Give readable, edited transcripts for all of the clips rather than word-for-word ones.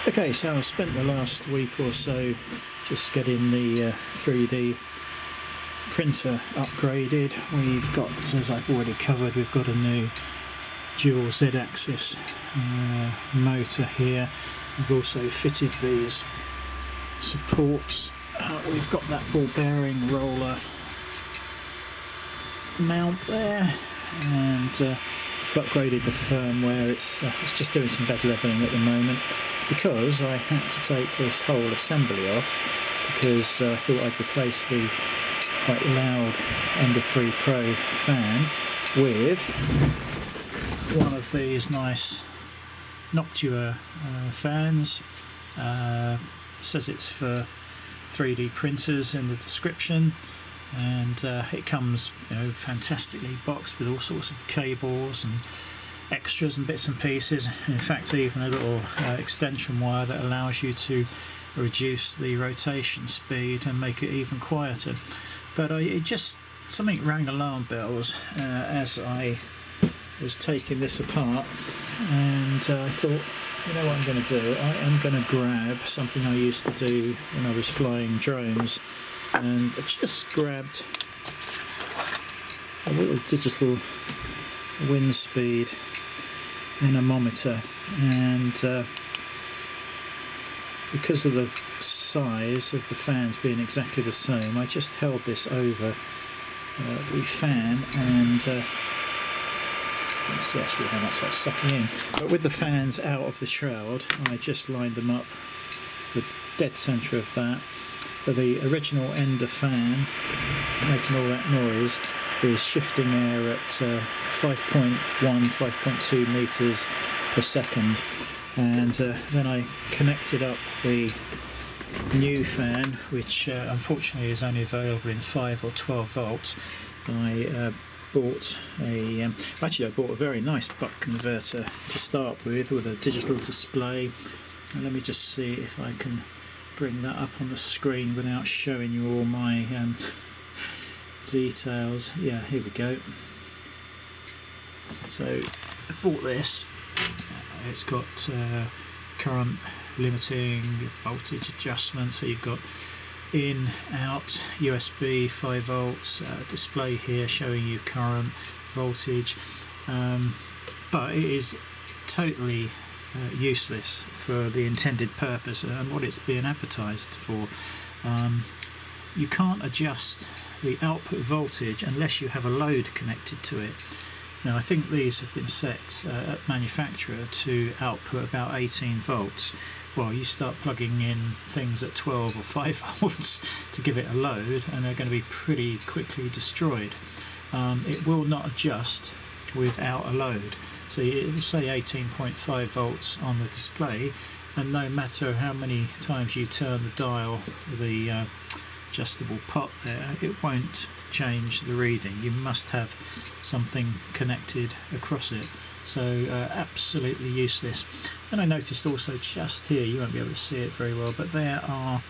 Okay, so I've spent the last week or so just getting the 3D printer upgraded. We've got, as I've already covered, we've got a new dual Z-axis motor here. We've also fitted these supports. We've got that ball bearing roller mount there, and upgraded the firmware. It's just doing some bed leveling at the moment because I had to take this whole assembly off because I thought I'd replace the quite loud Ender 3 Pro fan with one of these nice Noctua fans. Says it's for 3D printers in the description, and it comes, fantastically boxed with all sorts of cables and extras and bits and pieces. In fact, even a little extension wire that allows you to reduce the rotation speed and make it even quieter. But it just, something rang alarm bells as I was taking this apart, and I thought, you know what I'm going to do? I am going to grab something I used to do when I was flying drones, and I just grabbed a little digital wind speed anemometer, and because of the size of the fans being exactly the same, I just held this over the fan, and let's see actually how much that's sucking in. But with the fans out of the shroud, I just lined them up the dead centre of that. But the original Ender fan, making all that noise, is shifting air at 5.1, 5.2 metres per second. And then I connected up the new fan, which unfortunately is only available in 5 or 12 volts. I bought I bought a very nice buck converter to start with a digital display. And let me just see if I can bring that up on the screen without showing you all my details. Yeah, here we go. So I bought this. It's got current limiting, voltage adjustment, so you've got in, out, USB 5 volts, display here showing you current, voltage, but it is totally useless for the intended purpose and what it's being advertised for. You can't adjust the output voltage unless you have a load connected to it. Now I think these have been set at manufacturer to output about 18 volts. Well, you start plugging in things at 12 or 5 volts to give it a load, and they're going to be pretty quickly destroyed. It will not adjust without a load. So it will say 18.5 volts on the display, and no matter how many times you turn the dial, the adjustable pot there, it won't change the reading. You must have something connected across it. So absolutely useless. And I noticed also just here, you won't be able to see it very well, but there are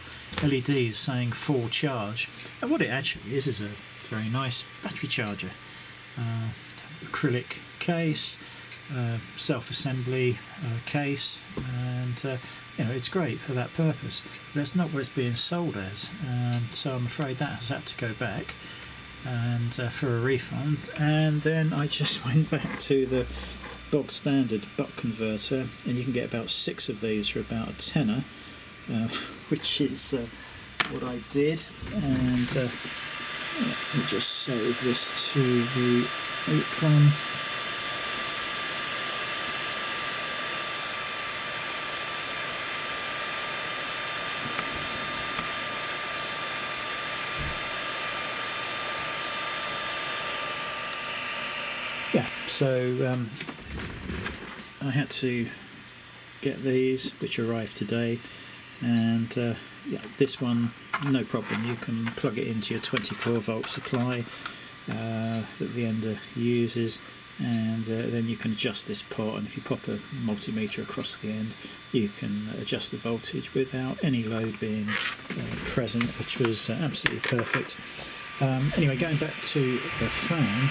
LEDs saying full charge, and what it actually is a very nice battery charger. Acrylic case, self-assembly case, and it's great for that purpose. But that's not what it's being sold as, so I'm afraid that has had to go back and for a refund. And then I just went back to the bog standard buck converter, and you can get about 6 of these for about a tenner, which is what I did. And let me just save this to the apron. Yeah, so I had to get these, which arrived today, and yeah, this one, no problem. You can plug it into your 24 volt supply that the Ender uses, and then you can adjust this pot, and if you pop a multimeter across the end, you can adjust the voltage without any load being present, which was absolutely perfect. Anyway, going back to the fan,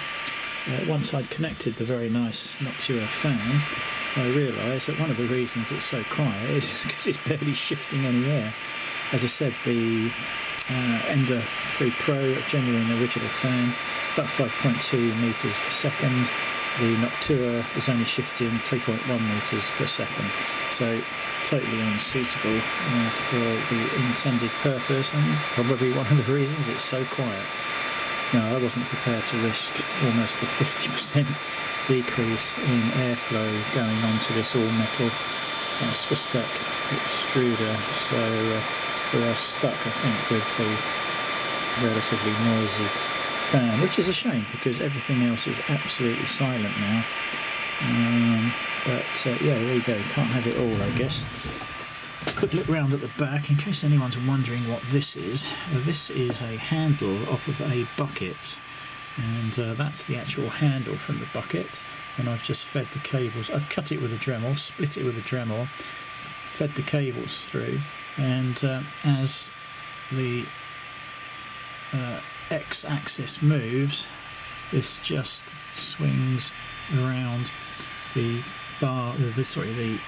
once I'd connected the very nice Noctua fan, I realised that one of the reasons it's so quiet is because it's barely shifting any air. As I said, the Ender 3 Pro, genuine original fan, about 5.2 metres per second. The Noctua is only shifting 3.1 metres per second, so totally unsuitable for the intended purpose, and probably one of the reasons it's so quiet. Now, I wasn't prepared to risk almost a 50% decrease in airflow going onto this all-metal Swiss-Tech extruder, so we are stuck, I think, with the relatively noisy fan, which is a shame because everything else is absolutely silent now. But yeah, there you go, can't have it all, I guess. Quick look round at the back in case anyone's wondering what this is. This is a handle off of a bucket, and that's the actual handle from the bucket, and I've just fed the cables. I've cut it with a Dremel, split it with a Dremel, fed the cables through, and as the x-axis moves, this just swings around the bar. The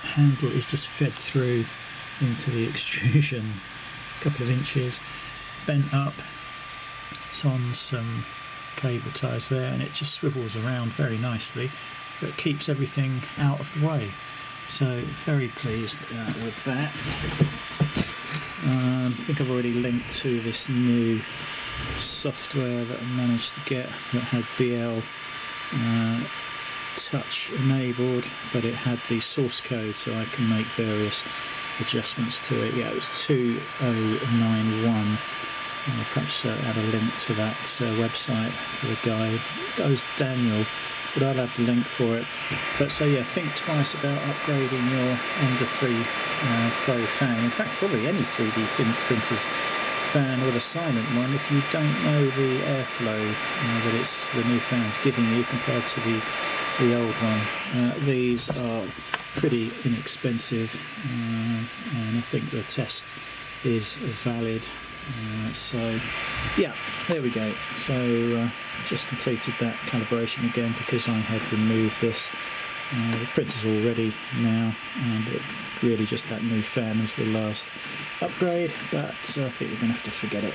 handle is just fed through into the extrusion, a couple of inches, bent up. It's on some cable ties there, and it just swivels around very nicely, but keeps everything out of the way. So very pleased with that. I think I've already linked to this new software that I managed to get that had BL Touch enabled, but it had the source code, so I can make various adjustments to it. Yeah, it was 2091. Perhaps add a link to that website for the guy. It goes Daniel, but I'll have the link for it. But so yeah, think twice about upgrading your Ender 3 Pro fan. In fact, probably any 3D printer's fan with a silent one, if you don't know the airflow that it's the new fan's giving you compared to the old one. These are pretty inexpensive, and I think the test is valid. So yeah, there we go. So just completed that calibration again because I had removed this. The printer's all ready now, and really just that new fan was the last upgrade, but I think we're going to have to forget it.